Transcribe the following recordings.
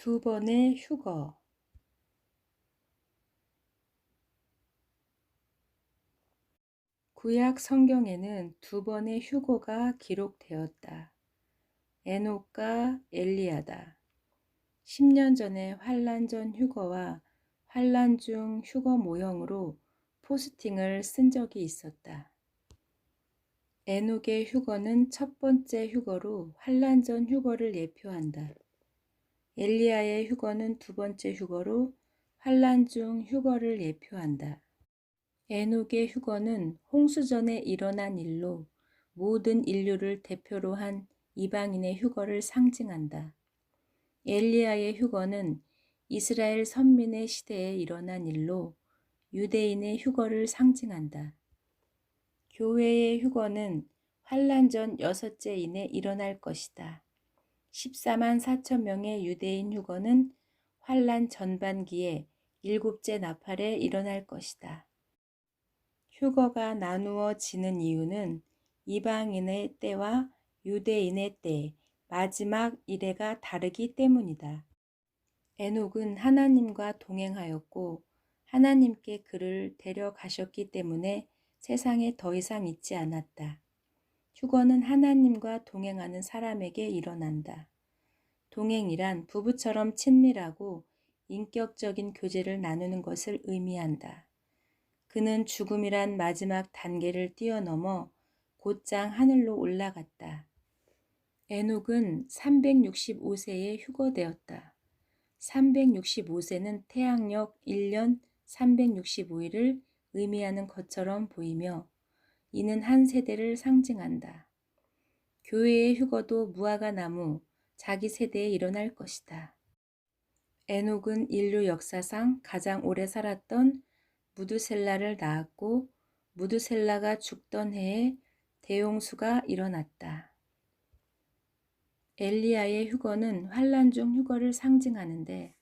두 번의 휴거. 구약 성경에는 두 번의 휴거가 기록되었다. 에녹과 엘리야다. 10년 전에 환란 전 휴거와 환란 중 휴거 모형으로 포스팅을 쓴 적이 있었다. 에녹의 휴거는 첫 번째 휴거로 환란 전 휴거를 예표한다. 엘리야의 휴거는 두 번째 휴거로 환란 중 휴거를 예표한다. 에녹의 휴거는 홍수전에 일어난 일로 모든 인류를 대표로 한 이방인의 휴거를 상징한다. 엘리야의 휴거는 이스라엘 선민의 시대에 일어난 일로 유대인의 휴거를 상징한다. 교회의 휴거는 환란 전 6째 인에 일어날 것이다. 14만 4천 명의 유대인 휴거는 환란 전반기에 7째 나팔에 일어날 것이다. 휴거가 나누어지는 이유는 이방인의 때와 유대인의 때, 마지막 이래가 다르기 때문이다. 에녹은 하나님과 동행하였고 하나님께 그를 데려가셨기 때문에 세상에 더 이상 있지 않았다. 휴거는 하나님과 동행하는 사람에게 일어난다. 동행이란 부부처럼 친밀하고 인격적인 교제를 나누는 것을 의미한다. 그는 죽음이란 마지막 단계를 뛰어넘어 곧장 하늘로 올라갔다. 에녹은 365세에 휴거되었다. 365세는 태양력 1년 365일을 의미하는 것처럼 보이며 이는 한 세대를 상징한다. 교회의 휴거도 무화과 나무, 자기 세대에 일어날 것이다. 에녹은 인류 역사상 가장 오래 살았던 무두셀라를 낳았고 무두셀라가 죽던 해에 대홍수가 일어났다. 엘리야의 휴거는 환란 중 휴거를 상징하는데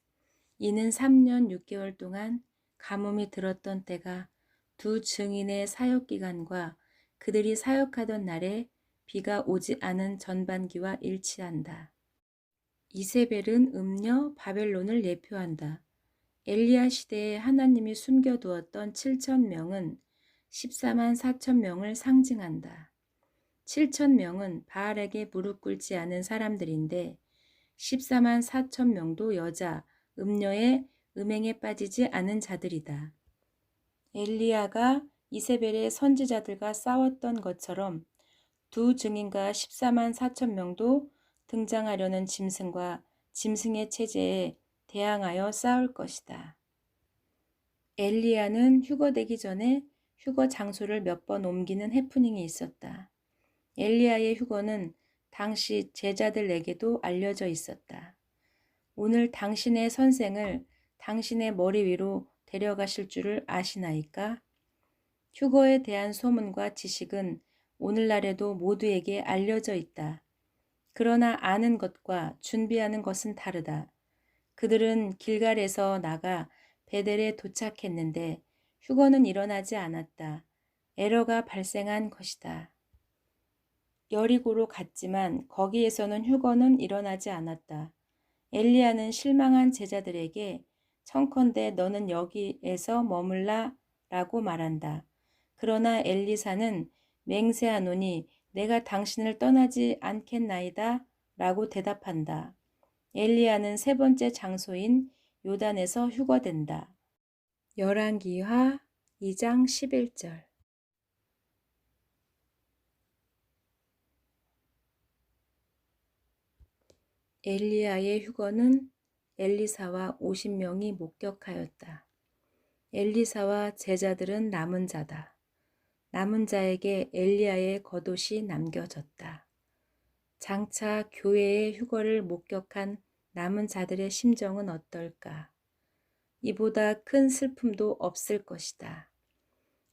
이는 3년 6개월 동안 가뭄이 들었던 때가 두 증인의 사역 기간과 그들이 사역하던 날에 비가 오지 않은 전반기와 일치한다. 이세벨은 음녀 바벨론을 예표한다. 엘리야 시대에 하나님이 숨겨두었던 7천 명은 14만 4천 명을 상징한다. 7천 명은 바알에게 무릎 꿇지 않은 사람들인데 14만 4천 명도 여자, 음녀의 음행에 빠지지 않은 자들이다. 엘리야가 이세벨의 선지자들과 싸웠던 것처럼 두 증인과 14만 4천 명도 등장하려는 짐승과 짐승의 체제에 대항하여 싸울 것이다. 엘리야는 휴거되기 전에 휴거 장소를 몇 번 옮기는 해프닝이 있었다. 엘리야의 휴거는 당시 제자들에게도 알려져 있었다. 오늘 당신의 선생을 당신의 머리 위로 데려가실 줄을 아시나이까? 휴거에 대한 소문과 지식은 오늘날에도 모두에게 알려져 있다. 그러나 아는 것과 준비하는 것은 다르다. 그들은 길갈에서 나가 베델에 도착했는데 휴거는 일어나지 않았다. 에러가 발생한 것이다. 여리고로 갔지만 거기에서는 휴거는 일어나지 않았다. 엘리야는 실망한 제자들에게 청컨대 너는 여기에서 머물라 라고 말한다. 그러나 엘리사는 맹세하노니 내가 당신을 떠나지 않겠나이다 라고 대답한다. 엘리야는 세 번째 장소인 요단에서 휴거된다. 열왕기하 2장 11절. 엘리야의 휴거는 엘리사와 50명이 목격하였다. 엘리사와 제자들은 남은 자다. 남은 자에게 엘리야의 겉옷이 남겨졌다. 장차 교회의 휴거를 목격한 남은 자들의 심정은 어떨까? 이보다 큰 슬픔도 없을 것이다.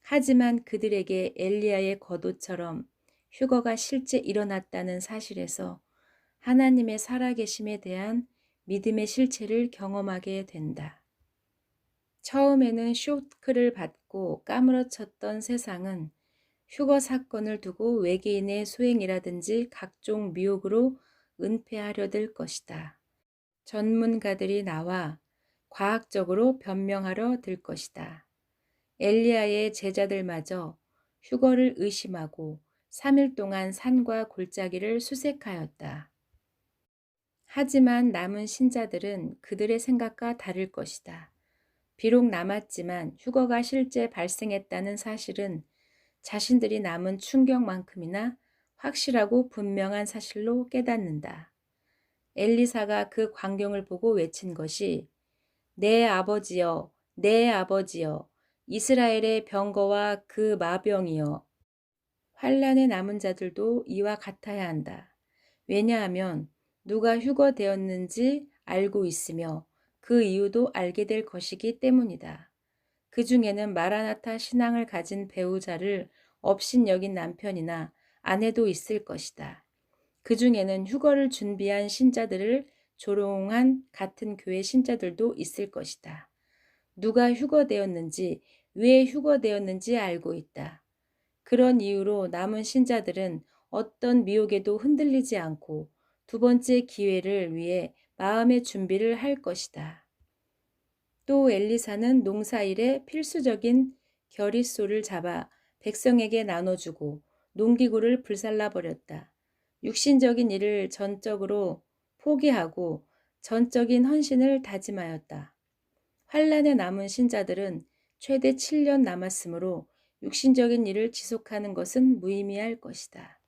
하지만 그들에게 엘리야의 겉옷처럼 휴거가 실제 일어났다는 사실에서 하나님의 살아계심에 대한 믿음의 실체를 경험하게 된다. 처음에는 쇼크를 받고 까무러쳤던 세상은 휴거 사건을 두고 외계인의 소행이라든지 각종 미혹으로 은폐하려 들 것이다. 전문가들이 나와 과학적으로 변명하려 들 것이다. 엘리야의 제자들마저 휴거를 의심하고 3일 동안 산과 골짜기를 수색하였다. 하지만 남은 신자들은 그들의 생각과 다를 것이다. 비록 남았지만 휴거가 실제 발생했다는 사실은 자신들이 남은 충격만큼이나 확실하고 분명한 사실로 깨닫는다. 엘리사가 그 광경을 보고 외친 것이 내 아버지여, 내 아버지여, 이스라엘의 병거와 그 마병이여. 환란에 남은 자들도 이와 같아야 한다. 왜냐하면 누가 휴거되었는지 알고 있으며 그 이유도 알게 될 것이기 때문이다. 그 중에는 마라나타 신앙을 가진 배우자를 업신여긴 남편이나 아내도 있을 것이다. 그 중에는 휴거를 준비한 신자들을 조롱한 같은 교회 신자들도 있을 것이다. 누가 휴거되었는지, 왜 휴거되었는지 알고 있다. 그런 이유로 남은 신자들은 어떤 미혹에도 흔들리지 않고 두 번째 기회를 위해 마음의 준비를 할 것이다. 또 엘리사는 농사일에 필수적인 겨릿소를 잡아 백성에게 나눠주고 농기구를 불살라버렸다. 육신적인 일을 전적으로 포기하고 전적인 헌신을 다짐하였다. 환란에 남은 신자들은 최대 7년 남았으므로 육신적인 일을 지속하는 것은 무의미할 것이다.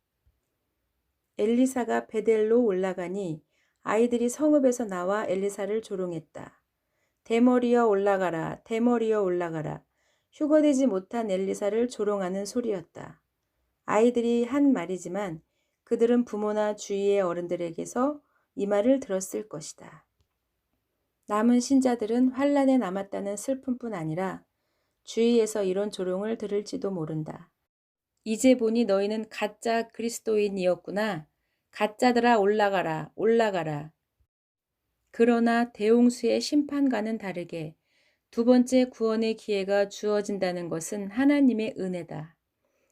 엘리사가 베델로 올라가니 아이들이 성읍에서 나와 엘리사를 조롱했다. 대머리여 올라가라, 대머리여 올라가라. 휴거되지 못한 엘리사를 조롱하는 소리였다. 아이들이 한 말이지만 그들은 부모나 주위의 어른들에게서 이 말을 들었을 것이다. 남은 신자들은 환란에 남았다는 슬픔뿐 아니라 주위에서 이런 조롱을 들을지도 모른다. 이제 보니 너희는 가짜 그리스도인이었구나. 가짜들아 올라가라, 올라가라. 그러나 대홍수의 심판과는 다르게 두 번째 구원의 기회가 주어진다는 것은 하나님의 은혜다.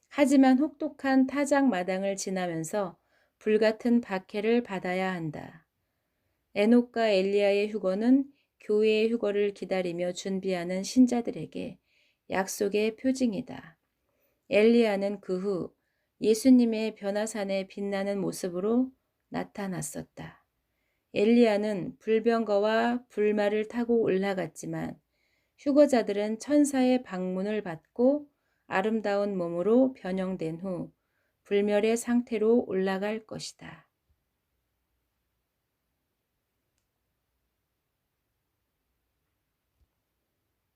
하지만 혹독한 타작 마당을 지나면서 불같은 박해를 받아야 한다. 에녹과 엘리야의 휴거는 교회의 휴거를 기다리며 준비하는 신자들에게 약속의 표징이다. 엘리야는 그 후 예수님의 변화산에 빛나는 모습으로 나타났었다. 엘리야는 불병거와 불말을 타고 올라갔지만 휴거자들은 천사의 방문을 받고 아름다운 몸으로 변형된 후 불멸의 상태로 올라갈 것이다.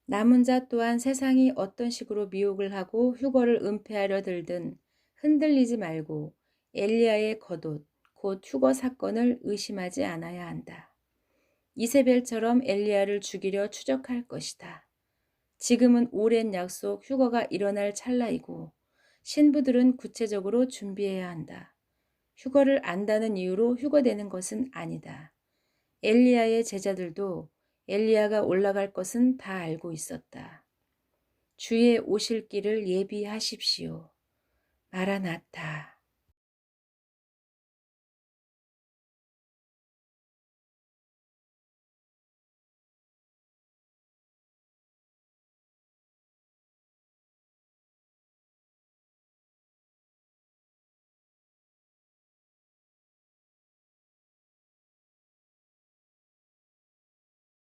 남은 자 또한 세상이 어떤 식으로 미혹을 하고 휴거를 은폐하려 들든 흔들리지 말고 엘리야의 겉옷, 곧 휴거 사건을 의심하지 않아야 한다. 이세벨처럼 엘리야를 죽이려 추적할 것이다. 지금은 오랜 약속 휴거가 일어날 찰나이고 신부들은 구체적으로 준비해야 한다. 휴거를 안다는 이유로 휴거되는 것은 아니다. 엘리야의 제자들도 엘리야가 올라갈 것은 다 알고 있었다. 주의 오실 길을 예비하십시오. 마라나타.